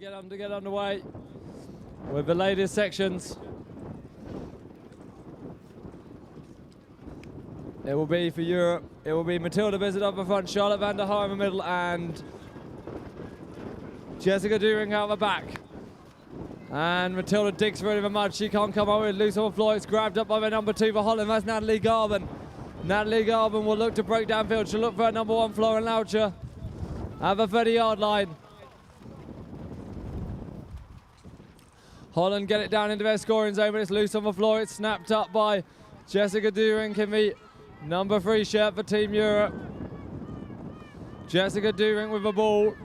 get underway with the ladies sections. It will be for Europe. It will be Matilda Bizzard up the front, Charlotte van der Haar in the middle, and Jessica During out the back. And Matilda digs through in the mud. She can't come over, loose on the floor. It's grabbed up by the number 2 for Holland. That's Natalie Garvin. Natalie Garvin will look to break downfield. She'll look for her number 1, Florence Laucher, at the 30-yard line. Holland get it down into their scoring zone, but it's loose on the floor. It's snapped up by Jessica During in the number 3 shirt for Team Europe. Jessica During with the ball,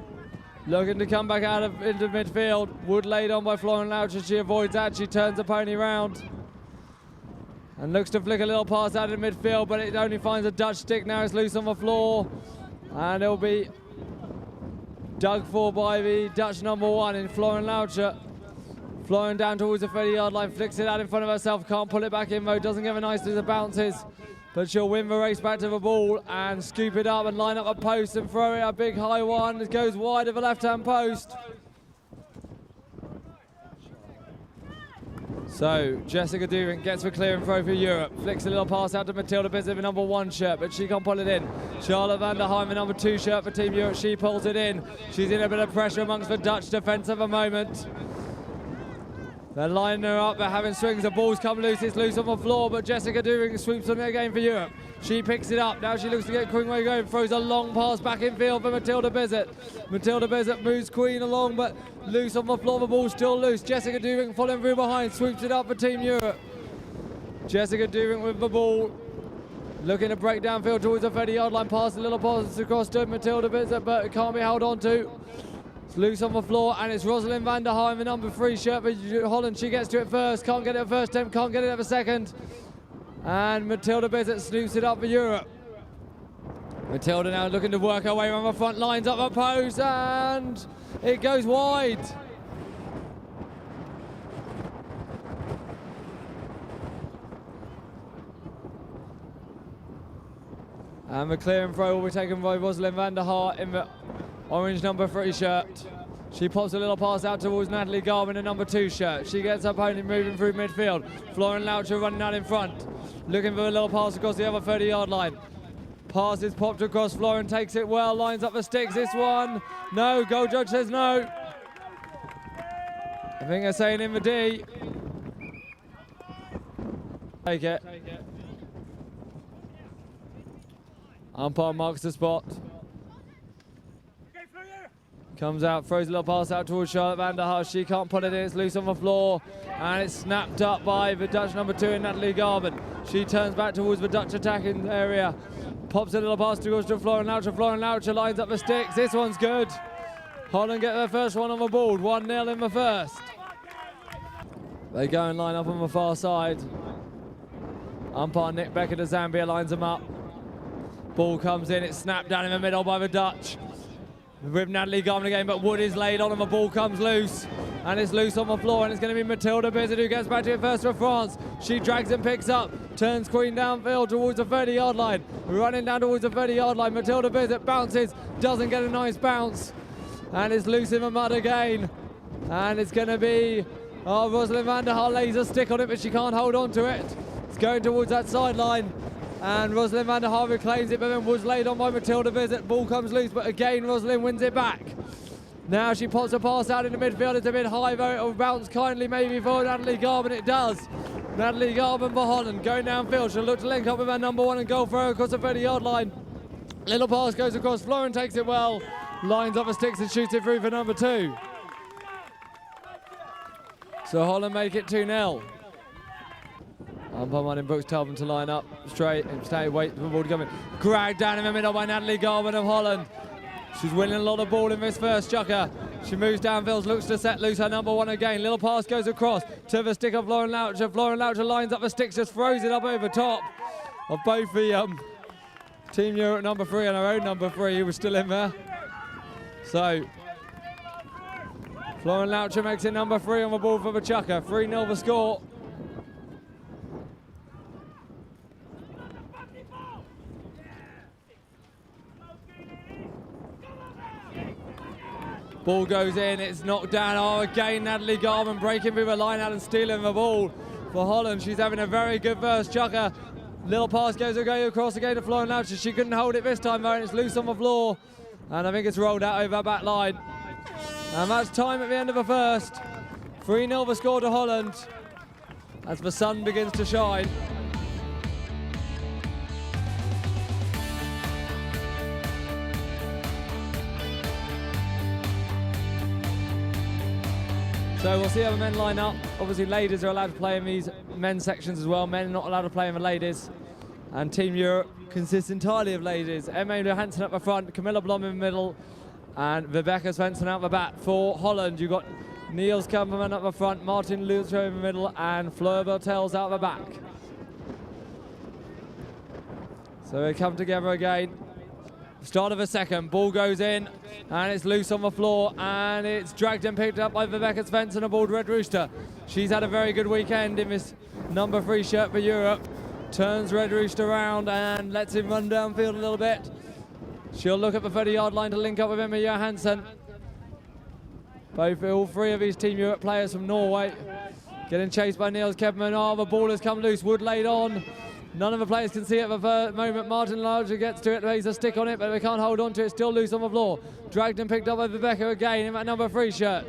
looking to come back out of into midfield. Wood laid on by Florence Laucher. She avoids that. She turns the pony round and looks to flick a little pass out in midfield, but it only finds a Dutch stick. Now it's loose on the floor, and it'll be dug for by the Dutch number 1 in Florence Laucher. Flowing down towards the 30-yard line, flicks it out in front of herself, can't pull it back in though, doesn't give a nice as it bounces, but she'll win the race back to the ball and scoop it up and line up a post and throw it a big high one. It goes wide of the left-hand post. So Jessica During gets the clear and throw for Europe, flicks a little pass out to Matilda Bizzard, the number 1 shirt, but she can't pull it in. Charlotte van der Haar, the number 2 shirt for Team Europe, she pulls it in. She's in a bit of pressure amongst the Dutch defence at the moment. They're lining her up, they're having swings, the ball's come loose, it's loose on the floor, but Jessica During sweeps on it again for Europe. She picks it up, now she looks to get Queen Way going, throws a long pass back in field for Matilda Bizzard. Matilda Bizzard moves Queen along, but loose on the floor, the ball's still loose. Jessica During following through behind, sweeps it up for Team Europe. Jessica During with the ball, looking to break downfield towards the 30-yard line, pass a little pass across to Matilda Bizzard, but it can't be held on to. It's loose on the floor, and it's Rosalind van der Haar in the number 3 shirt for Holland. She gets to it first, can't get it at first attempt, can't get it at the second. And Matilda Bizzard snoops it up for Europe. Matilda now looking to work her way around the front, lines up the post, and it goes wide. And the clear and throw will be taken by Rosalind van der Haar in the orange number 3 shirt. She pops a little pass out towards Natalie Garvin in number 2 shirt. She gets her opponent moving through midfield. Florence Laucher running out in front, looking for a little pass across the other 30-yard line. Pass is popped across, Florence takes it well, lines up the sticks. This one, no, goal judge says no. I think they're saying in the D. Take it. Umpire marks the spot. Comes out, throws a little pass out towards Charlotte van der Haar. She can't put it in, it's loose on the floor. And it's snapped up by the Dutch number 2 in Natalie Garvin. She turns back towards the Dutch attacking area. Pops a little pass towards to Florence Laucher. Florence Laucher lines up the sticks. This one's good. Holland get their first one on the board. 1-0 in the first. They go and line up on the far side. Umpire Nick Beckett of Zambia lines them up. Ball comes in, it's snapped down in the middle by the Dutch. With Natalie Garvin again, but Wood is laid on and the ball comes loose. And it's loose on the floor, and it's going to be Matilda Bizzard who gets back to it first for France. She drags and picks up, turns Queen downfield towards the 30-yard line. Running down towards the 30-yard line, Matilda Bizzard bounces, doesn't get a nice bounce. And it's loose in the mud again. And it's going to be, Rosalind van der Haar lays a stick on it, but she can't hold on to it. It's going towards that sideline. And Rosalind van der Haar reclaims it, but then was laid on by Matilda Bizzard. Ball comes loose, but again Rosalind wins it back. Now she pops a pass out into midfield. It's a bit high, though. It'll bounce kindly maybe for Natalie Garvin. It does. Natalie Garvin for Holland going downfield. She'll look to link up with her number 1 and goal for her across the 30-yard line. Little pass goes across. Florence takes it well. Lines up the sticks and shoots it through for number 2. So Holland make it 2-0. Umpire Martin Brooks tells them to line up straight and stay, wait for the ball to come in. Dragged down in the middle by Natalie Garvin of Holland. She's winning a lot of ball in this first chucker. She moves downfield, looks to set loose her number 1 again. Little pass goes across to the stick of Florence Laucher. Florence Laucher lines up the sticks, just throws it up over top of both the Team Europe number 3 and her own number 3 who was still in there. So Florence Laucher makes it number 3 on the ball for the chucker. 3-0 the score. Ball goes in, it's knocked down. Oh, again, Natalie Garman breaking through the line out and stealing the ball for Holland. She's having a very good first chucker. Little pass goes across again to Florian Laucher. She couldn't hold it this time though, and it's loose on the floor. And I think it's rolled out over her back line. And that's time at the end of the first. 3-0 the score to Holland as the sun begins to shine. So we'll see how the men line up. Obviously ladies are allowed to play in these men's sections as well. Men are not allowed to play in the ladies. And Team Europe consists entirely of ladies. Emma Johansson up the front, Camilla Blom in the middle, and Rebecca Svensson out the back. For Holland, you've got Niels Kamperman up the front, Martin Luther in the middle, and Fleur Bertels out the back. So they come together again. Start of a second, ball goes in, and it's loose on the floor, and it's dragged and picked up by Rebecca Svensson aboard Red Rooster. She's had a very good weekend in this number 3 shirt for Europe. Turns Red Rooster around and lets him run downfield a little bit. She'll look at the 30-yard line to link up with Emma Johansson. All 3 of these Team Europe players from Norway getting chased by Niels Kepman. Oh, the ball has come loose, Wood laid on. None of the players can see it at the moment. Martin Larger gets to it, lays a stick on it, but they can't hold on to it. Still loose on the floor. Dragged and picked up by Rebecca again in that number 3 shirt.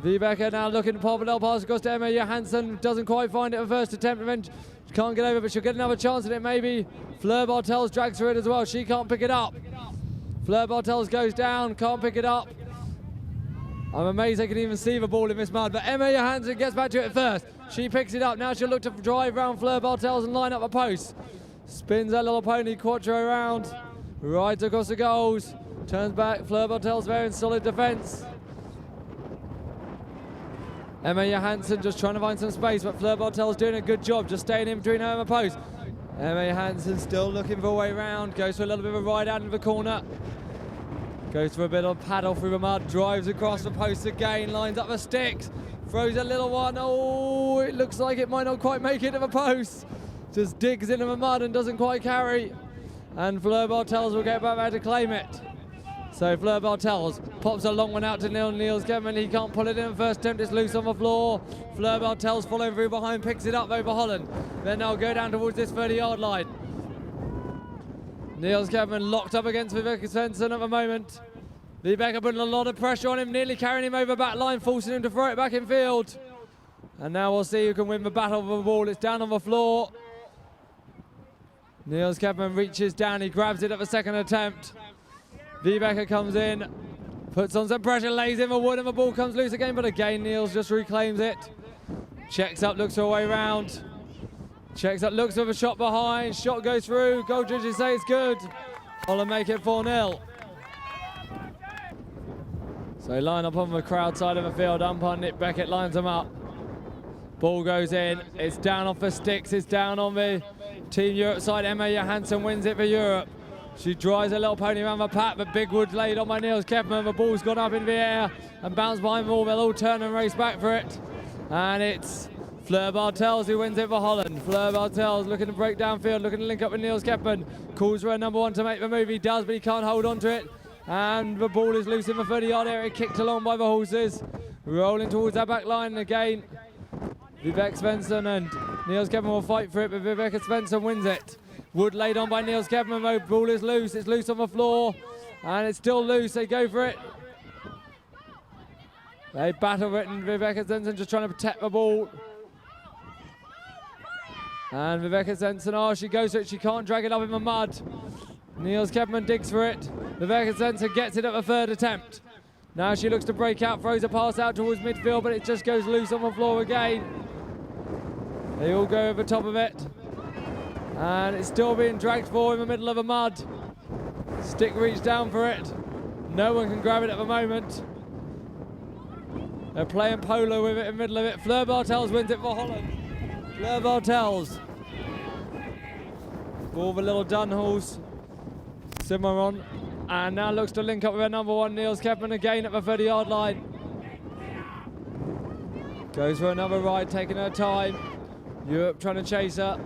Rebecca now looking to pop a little pass across to Emma Johansson. Doesn't quite find it at first attempt. Eventually can't get over, but she'll get another chance at it maybe. Fleur Bartels drags her in as well. She can't pick it up. Fleur Bartels goes down, can't pick it up. I'm amazed they can even see the ball in this mud, but Emma Johansson gets back to it first. She picks it up. Now she'll look to drive round Fleur Bartels and line up a post. Spins that little pony quattro around. Rides across the goals. Turns back. Fleur Bartels very in solid defence. Emma Johansson just trying to find some space, but Fleur Bartels doing a good job, just staying in between her and the post. Emma Johansson still looking for a way round. Goes for a little bit of a ride out into the corner. Goes for a bit of paddle through the mud, drives across the post again, lines up the sticks, throws a little one. Oh, it looks like it might not quite make it to the post. Just digs into the mud and doesn't quite carry. And Fleur Bartels will get back there to claim it. So Fleur Bartels pops a long one out to Niels Kevin. He can't pull it in. First attempt, it's loose on the floor. Fleur Bartels following through behind, picks it up over Holland. Then they'll go down towards this 30-yard line. Niels Kevin locked up against Rebecca Svensson at the moment. Rebecca putting a lot of pressure on him, nearly carrying him over back line, forcing him to throw it back in field. And now we'll see who can win the battle for the ball. It's down on the floor. Niels Kevin reaches down, he grabs it at the second attempt. Rebecca comes in, puts on some pressure, lays in the wood, and the ball comes loose again, but again Niels just reclaims it. Checks up, looks for a way round. Checks up, looks for the shot behind, shot goes through, goal judges say it's good. Holland make it 4-0. So line up on the crowd side of the field, umpire Nick Beckett lines them up. Ball goes in, it's down off the sticks, it's down on the Team Europe side. Emma Johansson wins it for Europe. She drives a little pony around the pack, but big wood laid on by Niels Kepman. The ball's gone up in the air and bounced behind the ball. They'll all turn and race back for it. And it's Fleur Bartels who wins it for Holland. Fleur Bartels looking to break downfield, looking to link up with Niels Kepman. Calls for a number 1 to make the move. He does, but he can't hold on to it. And the ball is loose in the 30-yard area, kicked along by the horses. Rolling towards that back line again. Vivek Svensson and Niels Kepman will fight for it, but Vivek Svensson wins it. Wood laid on by Niels Kepman, the ball is loose, it's loose on the floor. And it's still loose, they go for it. They battle it, and Vivek Svensson just trying to protect the ball. And Rebecca Svensson, oh, she goes for it, she can't drag it up in the mud. Niels Kepman digs for it. Rebecca Svensson gets it at the 3rd attempt. Now she looks to break out, throws a pass out towards midfield, but it just goes loose on the floor again. They all go over the top of it. And it's still being dragged forward in the middle of the mud. Stick reached down for it. No one can grab it at the moment. They're playing polo with it in the middle of it. Fleur Bartels wins it for Holland. Fleur Bartels. For the little Dunhalls. Cimarron. And now looks to link up with her number 1, Niels Kepman, again at the 30-yard line. Goes for another ride, taking her time. Europe trying to chase her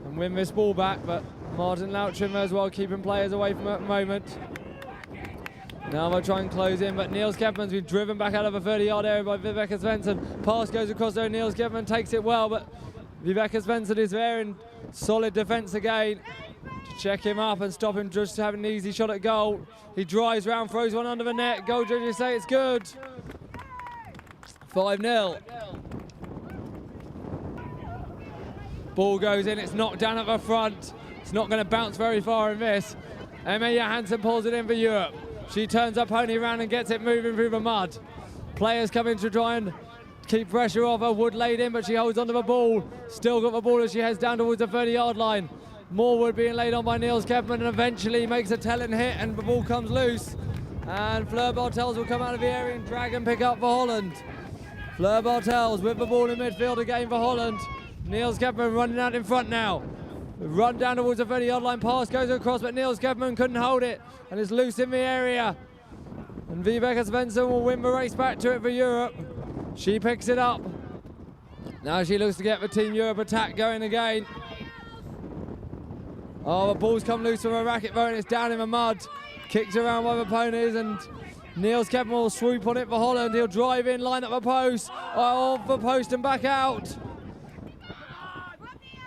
and win this ball back, but Martin Lautrim as well, keeping players away from her at the moment. Now we'll try and close in, but Niels Kepman's been driven back out of a 30-yard area by Vibeke Svensson. Pass goes across there, Niels Kepman takes it well, but Vibeke Svensson is there in solid defence again to check him up and stop him just having an easy shot at goal. He drives round, throws one under the net. Goal judges say it's good. 5-0. Ball goes in, it's knocked down at the front. It's not going to bounce very far in this. Emma Johansson pulls it in for Europe. She turns her pony around and gets it moving through the mud. Players come in to try and keep pressure off her. Wood laid in, but she holds onto the ball. Still got the ball as she heads down towards the 30-yard line. More wood being laid on by Niels Kepman, and eventually makes a telling hit and the ball comes loose. And Fleur Bartels will come out of the area and drag and pick up for Holland. Fleur Bartels with the ball in midfield again for Holland. Niels Kepman running out in front now. Run down towards the 30-yard line, pass goes across, but Niels Kepman couldn't hold it and is loose in the area. And Vibeke Svensson will win the race back to it for Europe. She picks it up. Now she looks to get the Team Europe attack going again. Oh, the ball's come loose from a racket though, and it's down in the mud. Kicked around by the ponies, and Niels Kepman will swoop on it for Holland. He'll drive in, line up the post, off the post and back out.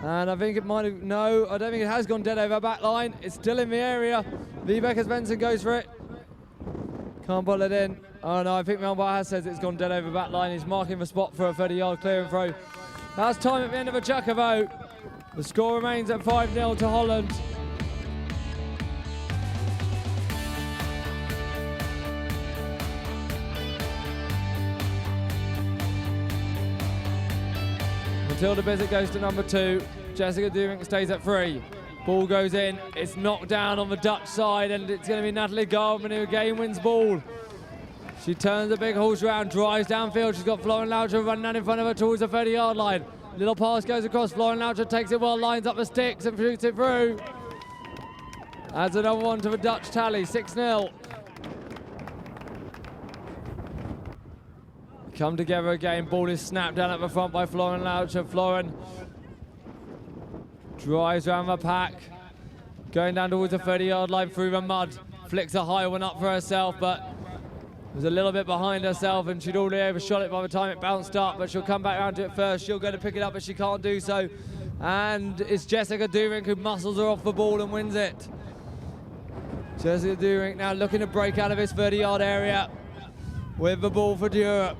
And I think it might have, no, I don't think it has gone dead over back line. It's still in the area. Vibeke Svensson goes for it. Can't pull it in. Oh no, I think the umpire says it's gone dead over back line. He's marking the spot for a 30-yard clear and throw. That's time at the end of the chucker vote. The score remains at 5-0 to Holland. Matilda Bissett goes to number 2. Jessica Dewing stays at 3. Ball goes in. It's knocked down on the Dutch side, and it's going to be Natalie Garvin who again wins ball. She turns the big horse round, drives downfield. She's got Florin Laucher running out in front of her towards the 30-yard line. Little pass goes across. Florin Laucher takes it well, lines up the sticks and shoots it through. Adds another one to the Dutch tally, 6-0. Come together again. Ball is snapped down at the front by Florin Laucher. Florin drives around the pack, going down towards the 30-yard line through the mud. Flicks a high one up for herself, but was a little bit behind herself, and she'd already overshot it by the time it bounced up, but she'll come back around to it first. She'll go to pick it up, but she can't do so. And it's Jessica Dewing who muscles her off the ball and wins it. Jessica Dewing now looking to break out of this 30-yard area with the ball for Europe.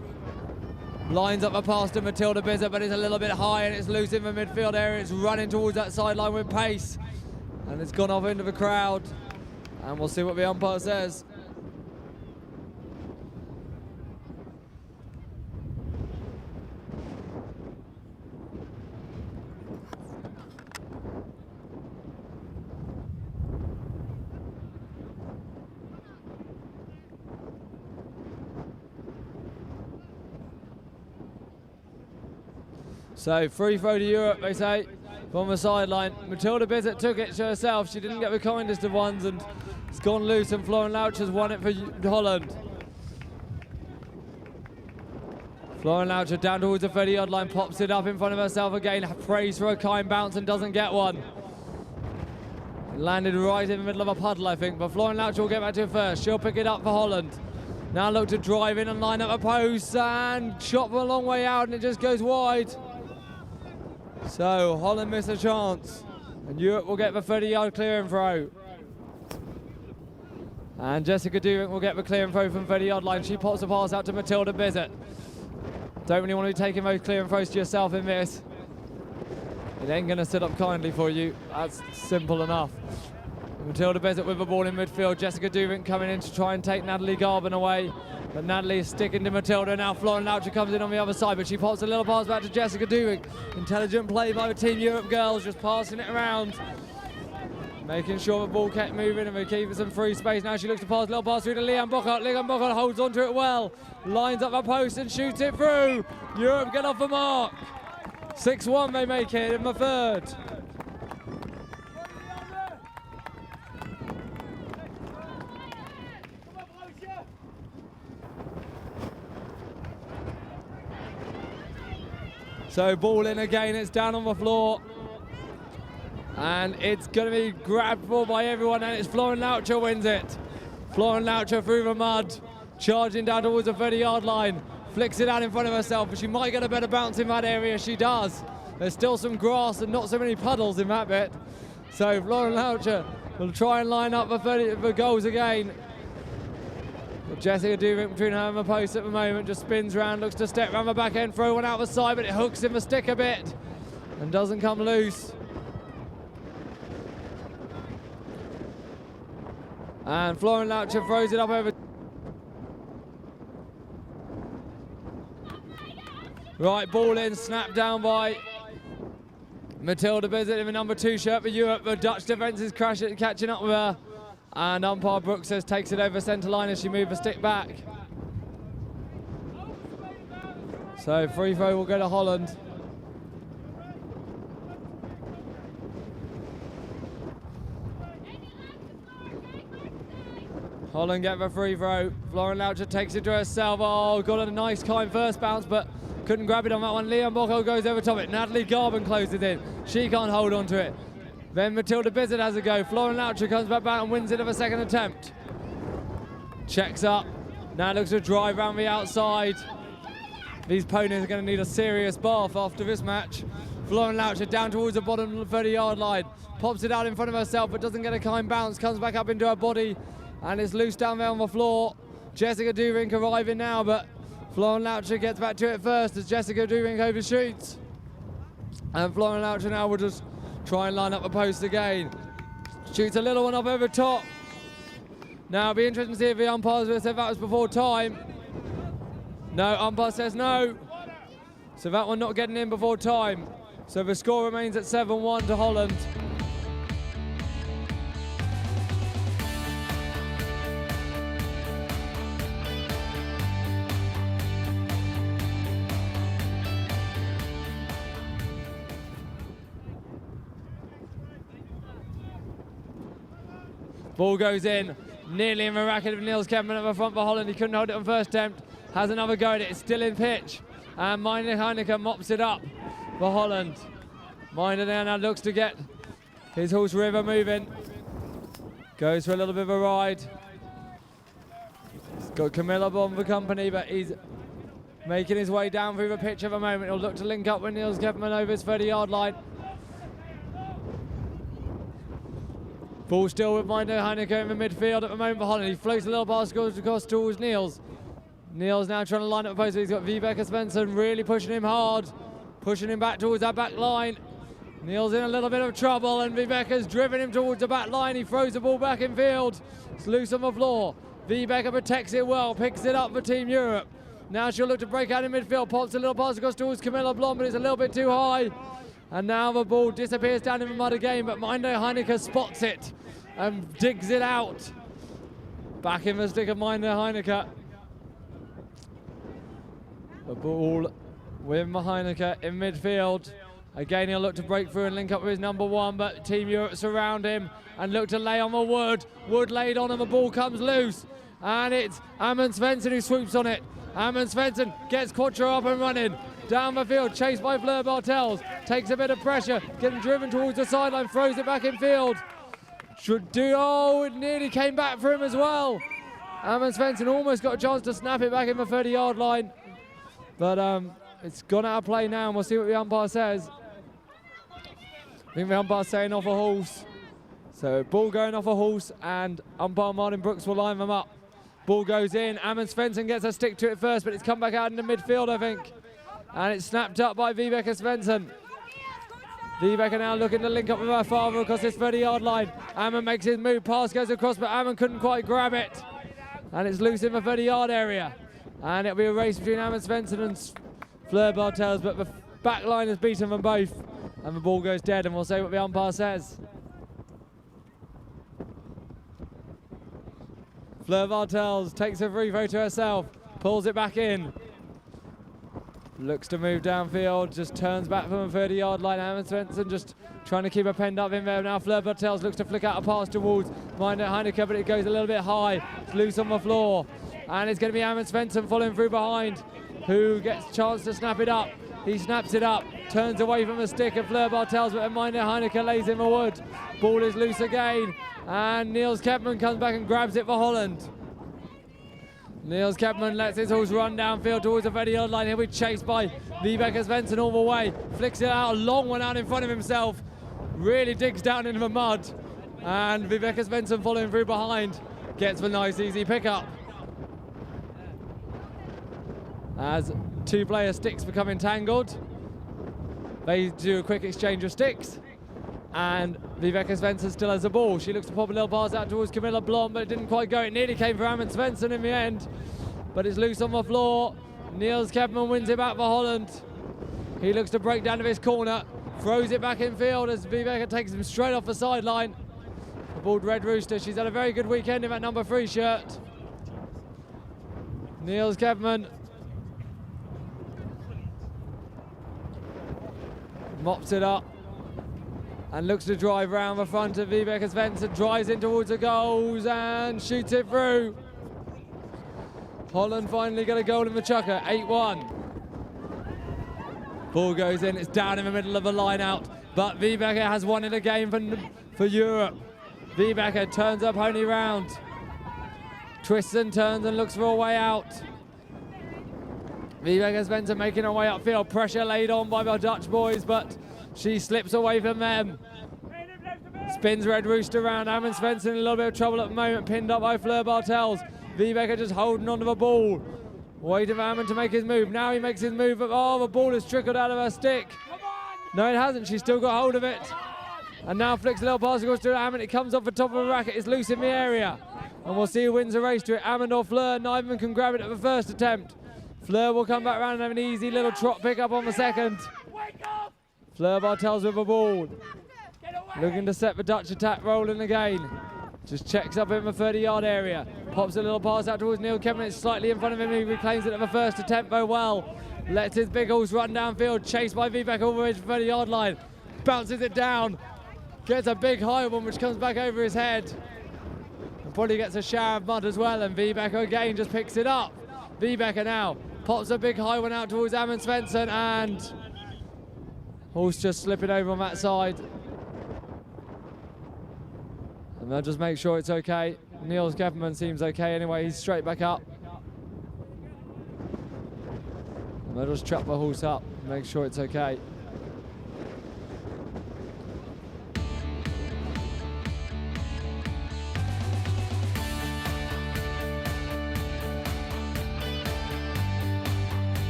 Lines up the pass to Matilda Bissett, but it's a little bit high and it's loose in the midfield area. It's running towards that sideline with pace, and it's gone off into the crowd. And we'll see what the umpire says. So free throw to Europe, they say, from the sideline. Matilda Bissett took it to herself. She didn't get the kindest of ones, and it's gone loose, and Florin Laucher's won it for Holland. Florin Laucher down towards the 30-yard line, pops it up in front of herself again, prays for a kind bounce and doesn't get one. Landed right in the middle of a puddle, I think, but Florin Laucher will get back to it first. She'll pick it up for Holland. Now look to drive in and line up a post, and shot from a long way out, and it just goes wide. So Holland miss a chance, and Europe will get the 30-yard clear and throw. And Jessica Dewing will get the clear and throw from 30-yard line. She pops the pass out to Matilda Bissett. Don't really want to be taking those clear and throws to yourself in this. It ain't going to sit up kindly for you. That's simple enough. Matilda Bissett with the ball in midfield. Jessica Dewing coming in to try and take Natalie Garvin away. But Natalie is sticking to Matilda. Now Florin Laucher comes in on the other side, but she pops a little pass back to Jessica Dewing. Intelligent play by the Team Europe girls, just passing it around. Making sure the ball kept moving and we keep some free space. Now she looks to pass, little pass through to Leanne Bockhart. Leanne Bockhart holds onto it well. Lines up the post and shoots it through. Europe get off the mark. 6-1 they make it in the third. So ball in again, it's down on the floor. And it's going to be grabbed for by everyone, and it's Florin Laucher wins it. Flora Laucher through the mud, charging down towards the 30-yard line. Flicks it out in front of herself, but she might get a better bounce in that area. She does. There's still some grass and not so many puddles in that bit. So Flora Laucher will try and line up the goals again. But Jessica Duvink between her and the post at the moment, just spins round, looks to step round the back end, throw one out the side, but it hooks in the stick a bit and doesn't come loose. And Flora Laucher throws it up over. Right, ball in, snapped down by Matilda Bizzett in the number 2 shirt for Europe. The Dutch defence is catching up with her. And umpire Brooks says takes it over centre line as she moves the stick back. So free throw will go to Holland. Holland get the free throw. Flora Laucher takes it to herself. Oh, got a nice kind first bounce, but couldn't grab it on that one. Leon Bocco goes over top it. Natalie Garvin closes in. She can't hold on to it. Then Matilda Bizzett has a go. Flora Laucher comes back and wins it of a second attempt. Checks up. Now looks to drive around the outside. These ponies are going to need a serious bath after this match. Flora Laucher down towards the bottom 30-yard line. Pops it out in front of herself, but doesn't get a kind bounce. Comes back up into her body, and it's loose down there on the floor. Jessica Duvink arriving now, but Flora Laucher gets back to it first as Jessica Duvink overshoots. And Flora Laucher now will just try and line up the post again. Shoots a little one up over top. Now it'll be interesting to see if the umpires will say that was before time. No, umpire says no. So that one not getting in before time. So the score remains at 7-1 to Holland. Ball goes in, nearly in the racket of Niels Kempman at the front for Holland. He couldn't hold it on first attempt. Has another go at it. It's still in pitch. And Minder Heineke mops it up for Holland. Minder now looks to get his horse River moving. Goes for a little bit of a ride. He's got Camilla Bond for company, but he's making his way down through the pitch at the moment. He'll look to link up with Niels Kempman over his 30-yard line. Ball still with Minder Heineke in the midfield at the moment for Holland. He floats a little pass, goes across towards Niels. Niels now trying to line up the post. He's got Vibeke Svensson really pushing him hard, pushing him back towards that back line. Niels in a little bit of trouble, and Vibeka's driven him towards the back line. He throws the ball back in field. It's loose on the floor. Vibeke protects it well, picks it up for Team Europe. Now she'll look to break out in midfield, pops a little pass across towards Camilla Blom, but it's a little bit too high. And now the ball disappears down in the mud again, but Minder Heineke spots it and digs it out. Back in the stick of Minder Heineke. The ball with Heineke in midfield. Again, he'll look to break through and link up with his number 1, but Team Europe surround him and look to lay on the wood. Wood laid on and the ball comes loose. And it's Amund Svensson who swoops on it. Amund Svensson gets Quattro up and running. Down the field, chased by Fleur Bartels. Takes a bit of pressure, getting driven towards the sideline, throws it back in field. It nearly came back for him as well. Amund Svensson almost got a chance to snap it back in the 30-yard line. But it's gone out of play now, and we'll see what the umpire says. I think the umpire's saying off a horse. So ball going off a horse, and umpire Martin Brooks will line them up. Ball goes in, Amund Svensson gets a stick to it first, but it's come back out into midfield, I think. And it's snapped up by Vibeke Svensson. Vibeke now looking to link up with her father across this 30-yard line. Amund makes his move, pass goes across, but Amund couldn't quite grab it. And it's loose in the 30-yard area. And it'll be a race between Amund Svensson and Fleur Bartels, but the back line has beaten them both. And the ball goes dead, and we'll see what the umpire says. Fleur Bartels takes a free throw to herself, pulls it back in. Looks to move downfield, just turns back from the 30-yard line. Amund Svensson just trying to keep her penned up in there. Now Fleur Bartels looks to flick out a pass towards Minder Heineke, but it goes a little bit high. It's loose on the floor. And it's going to be Amund Svensson following through behind, who gets a chance to snap it up. He snaps it up. turns away from the stick of Fleur Bartels, but Amanda Heineke lays in the wood. Ball is loose again, and Niels Kepman comes back and grabs it for Holland. Niels Kepman lets his horse run downfield towards the 30-yard line. He'll be chased by Vibeke Svensson all the way. Flicks it out, a long one out in front of himself. Really digs down into the mud. And Vibeke Svensson following through behind. Gets the nice easy pickup. As two player sticks become entangled, they do a quick exchange of sticks. And Vibeke Svensson still has the ball. She looks to pop a little pass out towards Camilla Blom, but it didn't quite go. It nearly came for Amund Svensson in the end, but it's loose on the floor. Niels Kepman wins it back for Holland. He looks to break down to his corner, throws it back in field as Vibeke takes him straight off the sideline. The bald Red Rooster, she's had a very good weekend in that number 3 shirt. Niels Kepman mops it up and looks to drive round the front of Vibeke Svensson, drives in towards the goals and shoots it through. Holland finally got a goal in the chucker, 8-1. Ball goes in, it's down in the middle of the line out, but Vibeke has won it again for Europe. Vibeke turns her pony round, twists and turns and looks for a way out. Vibeke Svensson making her way upfield, pressure laid on by the Dutch boys, but she slips away from them. Spins Red Rooster around. Amund Svensson in a little bit of trouble at the moment, pinned up by Fleur Bartels. Vibeke just holding onto the ball. Waiting for Amund to make his move. Now he makes his move, but oh, the ball has trickled out of her stick. No, it hasn't. She's still got hold of it. And now flicks a little pass across to Amund. It comes off the top of the racket. It's loose in the area. And we'll see who wins the race to it. Amund or Fleur. Neither of them can grab it at the first attempt. Fleur will come back around and have an easy little trot pick up on the second. Fleur Bartels with the ball. Looking to set the Dutch attack rolling again. Just checks up in the 30-yard area. Pops a little pass out towards Niels Kepman. It's slightly in front of him. He reclaims it at the first attempt very well. Lets his big horse run downfield. Chased by Vibeke all the way to the 30-yard line. Bounces it down. Gets a big high one which comes back over his head. And probably gets a shower of mud as well. And Vibeke again just picks it up. Vibeke now pops a big high one out towards Amund Svensson, and horse just slipping over on that side. And they'll just make sure it's okay. Niels Kepman seems okay anyway, he's straight back up. And they'll just trap the horse up and make sure it's okay.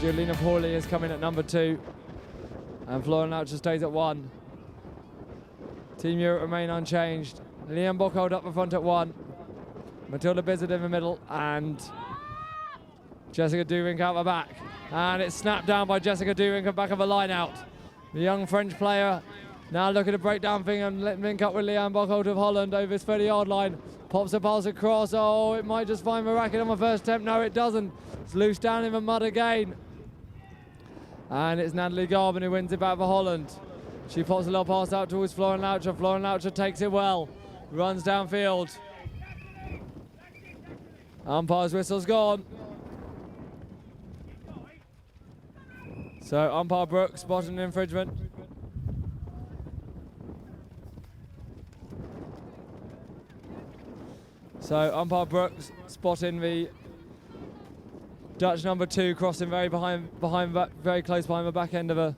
Julina Pauly is coming at number 2, and Florian Laucher stays at 1. Team Europe remain unchanged. Liam Bockhold up the front at 1. Matilda Bizzard in the middle, and Jessica Duvink out the back. And it's snapped down by Jessica Duvink at back of the line out. The young French player now looking to break down thing and link up with Liam Bockhold of Holland over his 30-yard line. Pops a pass across. Oh, it might just find the racket on the first attempt. No, it doesn't. It's loose down in the mud again. And it's Natalie Garvin who wins it back for Holland. She pops a little pass out towards Florian Laucher. Florian Laucher takes it well. Runs downfield. Umpire's whistle's gone. So umpire Brooks spotted an infringement. So umpire Brooks spotting the Dutch number 2 crossing very very close behind the back end of a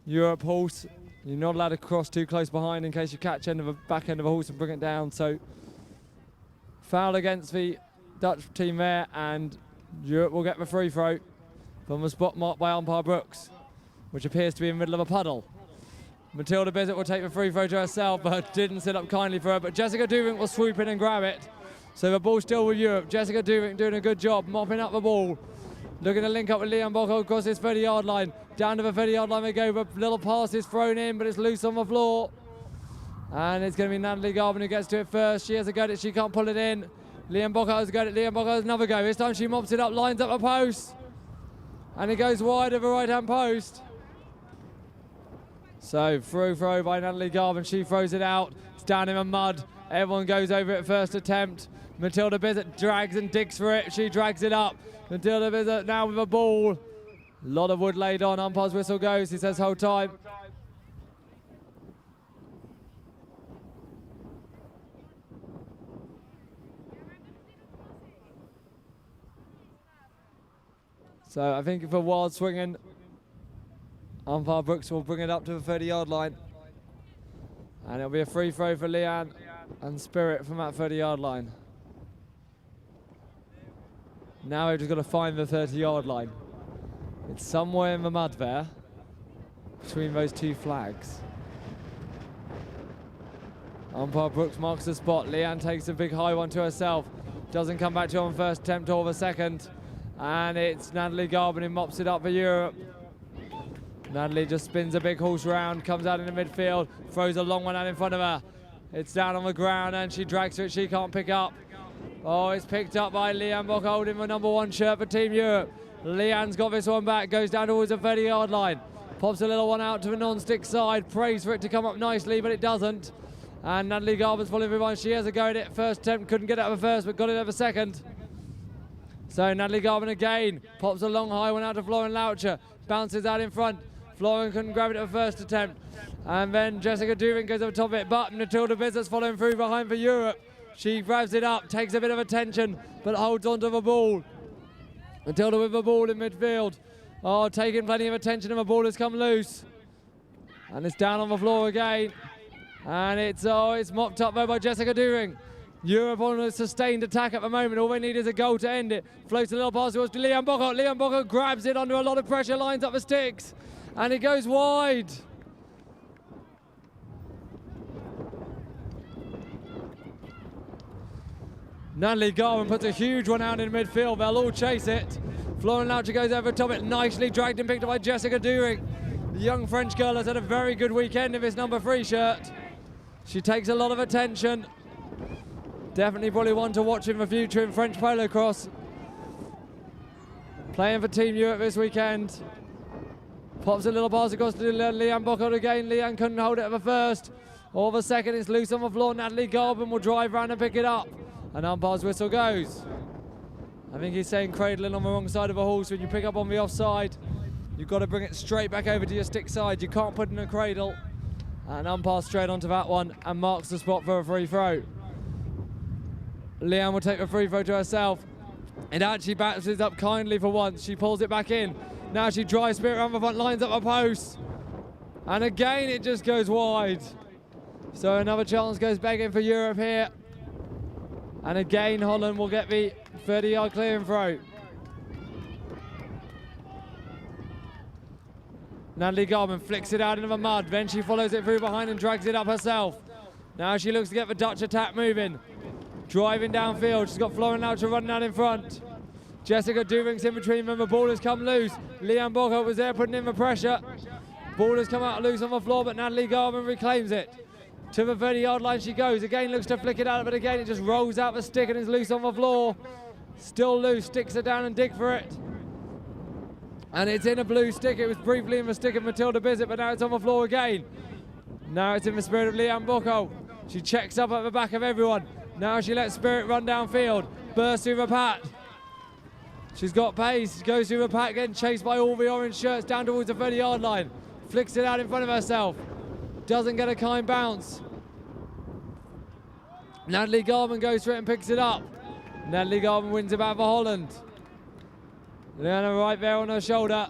Europe horse. You're not allowed to cross too close behind in case you catch end of a back end of a horse and bring it down. So foul against the Dutch team there, and Europe will get the free throw from the spot marked by umpire Brooks, which appears to be in the middle of a puddle. Matilda Bizzard will take the free throw to herself, but didn't sit up kindly for her. But Jessica Duvink will swoop in and grab it. So the ball's still with Europe. Jessica Duvink doing a good job, mopping up the ball. Looking to link up with Liam Bockhold across his 30-yard line. Down to the 30-yard line they go. The little pass is thrown in, but it's loose on the floor. And it's going to be Natalie Garvin who gets to it first. She has a go at it. She can't pull it in. Liam Bockhold has a go at it. Liam Bockhold has another go. This time she mops it up, lines up a post. And it goes wide of the right-hand post. So throw by Natalie Garvin. She throws it out. It's down in the mud. Everyone goes over it first attempt. Matilda Bizzett drags and digs for it. She drags it up. Matilda Bizzett now with a ball. A lot of wood laid on. Umpire's whistle goes. He says hold time. So I think for wild swinging, umpire Brooks will bring it up to the 30-yard line. And it'll be a free throw for Leanne and Spirit from that 30-yard line. Now we've just got to find the 30-yard line. It's somewhere in the mud there, between those two flags. Umpire Brooks marks the spot. Leanne takes a big high one to herself. Doesn't come back to it on first attempt or the second. And it's Natalie Garvin who mops it up for Europe. Natalie just spins a big horse round, comes out in the midfield, throws a long one out in front of her. It's down on the ground and she drags it, she can't pick up. Oh, it's picked up by Leanne Bock holding the #1 shirt for Team Europe. Leanne's got this one back, goes down towards the 30-yard line. Pops a little one out to the non-stick side, prays for it to come up nicely, but it doesn't. And Natalie Garvin's following everyone. She has a go at it. First attempt, couldn't get it at the first, but got it at the second. So Natalie Garvin again, pops a long high one out to Florin Loucher, bounces out in front. Florin couldn't grab it at the first attempt. And then Jessica Duvin goes over top of it, but Matilda Bizzett's following through behind for Europe. She grabs it up, takes a bit of attention, but holds onto the ball. Matilda with the ball in midfield. Oh, taking plenty of attention and the ball has come loose. And it's down on the floor again. And it's mopped up though by Jessica Duvin. Europe on a sustained attack at the moment. All they need is a goal to end it. Floats a little pass towards to Leanne Bockert. Leanne Bockert grabs it under a lot of pressure, lines up the sticks, and it goes wide. Natalie Garvin puts a huge one out in midfield. They'll all chase it. Florin Loucher goes over top it, nicely dragged and picked up by Jessica Duvin. The young French girl has had a very good weekend in this #3 shirt. She takes a lot of attention. Definitely probably one to watch in the future in French polocrosse. Playing for Team Europe this weekend. Pops a little pass across to Leanne Bockert again. Leanne couldn't hold it at the first. Or the second, it's loose on the floor. Natalie Garvin will drive round and pick it up. And umpire's whistle goes. I think he's saying cradling on the wrong side of a horse. When you pick up on the offside, you've got to bring it straight back over to your stick side. You can't put it in a cradle. And umpire straight onto that one and marks the spot for a free throw. Leanne will take the free throw to herself. It actually bounces up kindly for once. She pulls it back in. Now she drives Spirit around the front, lines up a post. And again, it just goes wide. So another chance goes begging for Europe here. And again, Holland will get the 30-yard clearing throw. Natalie Garvin flicks it out into the mud. Then she follows it through behind and drags it up herself. Now she looks to get the Dutch attack moving. Driving downfield, she's got Florin Loucher running out in front. Jessica Duvin's in between them, the ball has come loose. Leanne Bockert was there putting in the pressure. Ball has come out loose on the floor, but Natalie Garvin reclaims it. To the 30-yard line she goes. Again looks to flick it out, but again it just rolls out the stick and is loose on the floor. Still loose, sticks it down and dig for it. And it's in a blue stick. It was briefly in the stick of Matilda Bizzett, but now it's on the floor again. Now it's in the Spirit of Leanne Bockert. She checks up at the back of everyone. Now she lets Spirit run downfield. Bursts through the pack. She's got pace. Goes through the pack, getting chased by all the orange shirts down towards the 30-yard line. Flicks it out in front of herself. Doesn't get a kind bounce. Natalie Garvin goes for it and picks it up. Natalie Garvin wins it back for Holland. Leanna right there on her shoulder.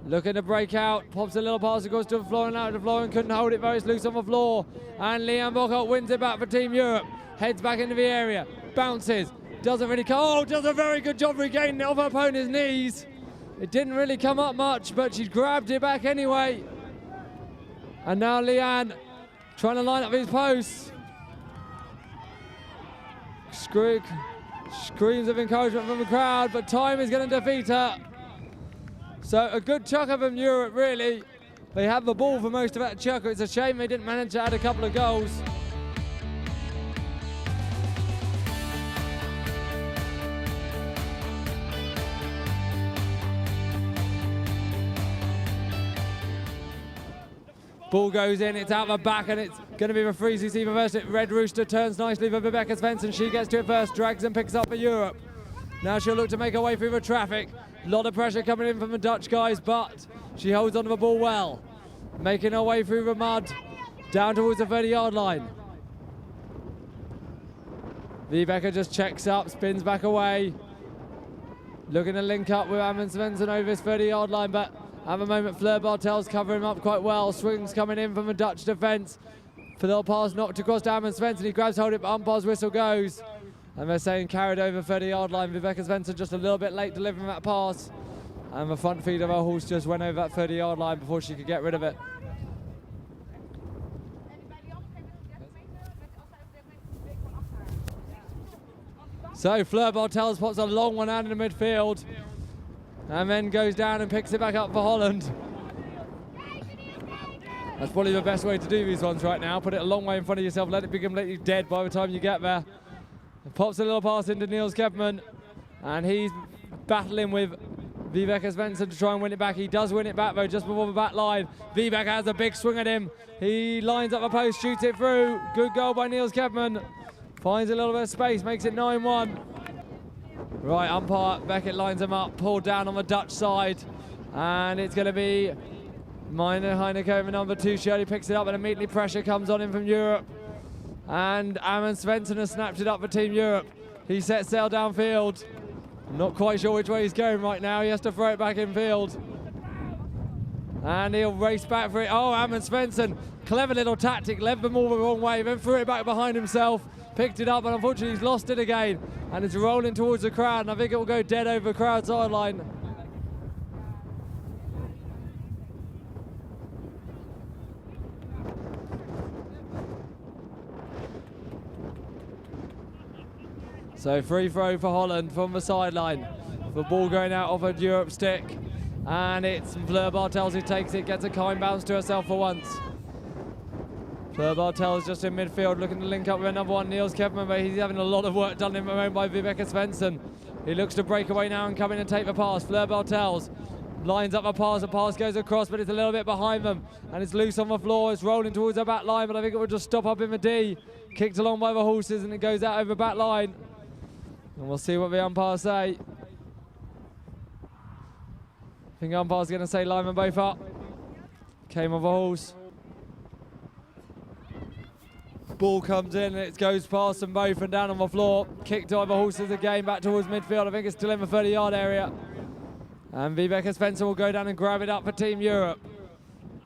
Looking to break out, pops a little pass across to Florin out to Florin, couldn't hold it, very loose on the floor. And Leanne Bockert wins it back for Team Europe. Heads back into the area, bounces, doesn't really come, oh, does a very good job regaining it off her opponent's knees. It didn't really come up much, but she grabbed it back anyway. And now Leanne trying to line up his posts. Screams of encouragement from the crowd, but time is going to defeat her. So a good chucker from Europe, really. They had the ball for most of that chucker. It's a shame they didn't manage to add a couple of goals. Ball goes in, it's out the back, and it's going to be the freeze. You see the first. Red Rooster turns nicely for Rebecca Svensson. She gets to it first, drags and picks up for Europe. Now she'll look to make her way through the traffic. A lot of pressure coming in from the Dutch guys, but she holds onto the ball well. Making her way through the mud, down towards the 30-yard line. Vibeke just checks up, spins back away. Looking to link up with Amund Svensson over this 30-yard line, but at the moment, Fleur Bartel's covering him up quite well. Swings coming in from the Dutch defence. For the pass knocked across to Amund Svensson. He grabs hold of it, but umpire's whistle goes. And they're saying carried over 30-yard line. Vibeke Svensson just a little bit late delivering that pass. And the front feet of her horse just went over that 30-yard line before she could get rid of it. So Fleur Bartels pops a long one out in the midfield. And then goes down and picks it back up for Holland. That's probably the best way to do these ones right now. Put it a long way in front of yourself, let it be completely dead by the time you get there. Pops a little pass into Niels Kepman, and he's battling with Vibeke Svensson to try and win it back. He does win it back though, just before the back line. Vibeke has a big swing at him. He lines up a post, shoots it through. Good goal by Niels Kepman. Finds a little bit of space, makes it 9-1. Right, umpire Beckett lines him up, pulled down on the Dutch side, and it's going to be Minor Heineke in number 2 shirt. He picks it up, and immediately pressure comes on him from Europe. And Amund Svensson has snapped it up for Team Europe. He sets sail downfield. I'm not quite sure which way he's going right now. He has to throw it back in field. And he'll race back for it. Oh, Amund Svensson, clever little tactic, led them all the wrong way, then threw it back behind himself. Picked it up, and unfortunately he's lost it again. And it's rolling towards the crowd, and I think it will go dead over the crowd sideline. So free throw for Holland from the sideline. The ball going out off a Europe stick. And it's Fleur Bartels who takes it, gets a kind bounce to herself for once. Fleur Bartels just in midfield looking to link up with number 1, Niels Kepman, but he's having a lot of work done in the moment by Vibeke Svensson. He looks to break away now and come in and take the pass. Fleur Bartels lines up a pass, the pass goes across, but it's a little bit behind them, and it's loose on the floor. It's rolling towards the back line, but I think it will just stop up in the D. Kicked along by the horses, and it goes out over the back line. And we'll see what the umpires say. I think the umpire's going to say linemen both up. Came off a horse. Ball comes in and it goes past them both and down on the floor. Kicked by the horses again back towards midfield. I think it's still in the 30-yard area. And Vibeke Svensson will go down and grab it up for Team Europe.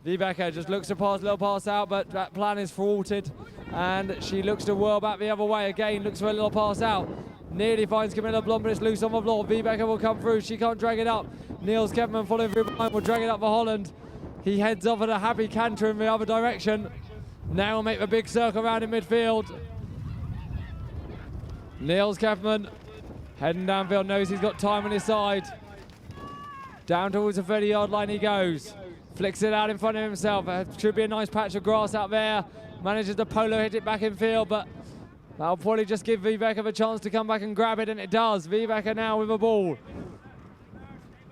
Vibeke just looks to pass, little pass out, but that plan is thwarted. And she looks to whirl back the other way again, looks for a little pass out. Nearly finds Camilla Blom, but it's loose on the floor. Vibeke will come through, she can't drag it up. Niels Kepman following through behind will drag it up for Holland. He heads off at a happy canter in the other direction. Now will make the big circle around in midfield. Niels Kepman heading downfield, knows he's got time on his side. Down towards the 30-yard line he goes. Flicks it out in front of himself. Should be a nice patch of grass out there. Manages to polo hit it back in field, but that'll probably just give Vibeke a chance to come back and grab it, and it does. Vibeke now with the ball.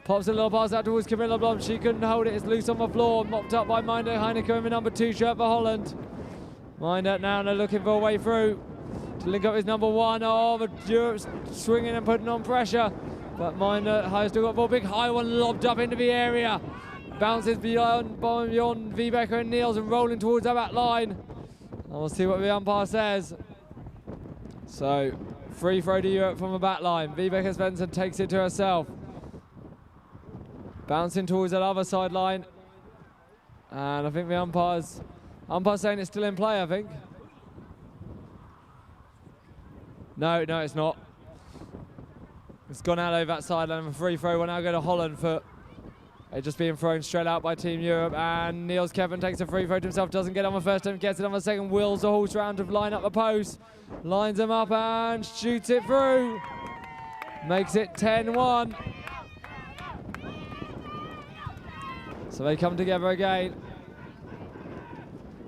Pops a little pass out towards Camilla Blom. She couldn't hold it. It's loose on the floor. Mopped up by Minor Heineke in the number 2 shirt for Holland. Minor now they're looking for a way through to link up his number 1. Oh, the Europe's swinging and putting on pressure. But Minor has still got a ball. Big high one lobbed up into the area. Bounces beyond Vibeke and Niels and rolling towards that back line. And we'll see what the umpire says. So, free throw to Europe from the back line. Vibeke Svensson takes it to herself. Bouncing towards that other sideline. And I think the umpire's saying it's still in play, I think. No, it's not. It's gone out over that sideline. A free throw will now go to Holland for it just being thrown straight out by Team Europe. And Niels Kepman takes a free throw to himself, doesn't get on the first time, gets it on the second, wheels the horse round to line up the post. Lines him up and shoots it through. Makes it 10-1. So they come together again.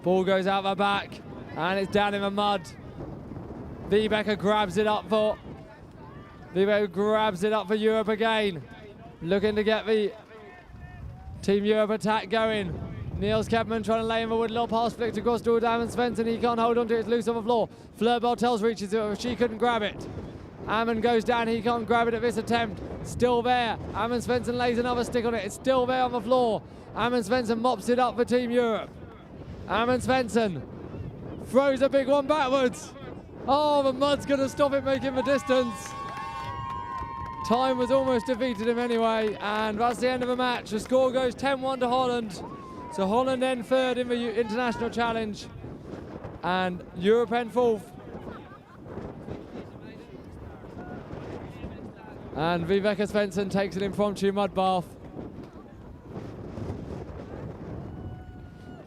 Ball goes out the back and it's down in the mud. Vibeke grabs it up for Europe again. Looking to get the Team Europe attack going. Niels Kepman trying to lay in the wood, little pass flicked across towards Amund Svensson. He can't hold on to it, it's loose on the floor. Fleur Bartels reaches it, but she couldn't grab it. Amund goes down, he can't grab it at this attempt. Still there. Amund Svensson lays another stick on it, it's still there on the floor. Amund Svensson mops it up for Team Europe. Amund Svensson throws a big one backwards. Oh, the mud's going to stop it making the distance. Time was almost defeated him anyway, and that's the end of the match. The score goes 10-1 to Holland. So Holland end third in the International Challenge, and Europe end fourth. And Vibeke Svensson takes an impromptu mud bath.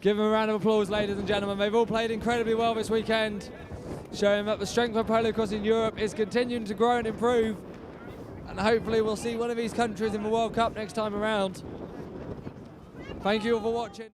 Give them a round of applause, ladies and gentlemen. They've all played incredibly well this weekend, showing that the strength of polocrosse in Europe is continuing to grow and improve. And hopefully we'll see one of these countries in the World Cup next time around. Thank you all for watching.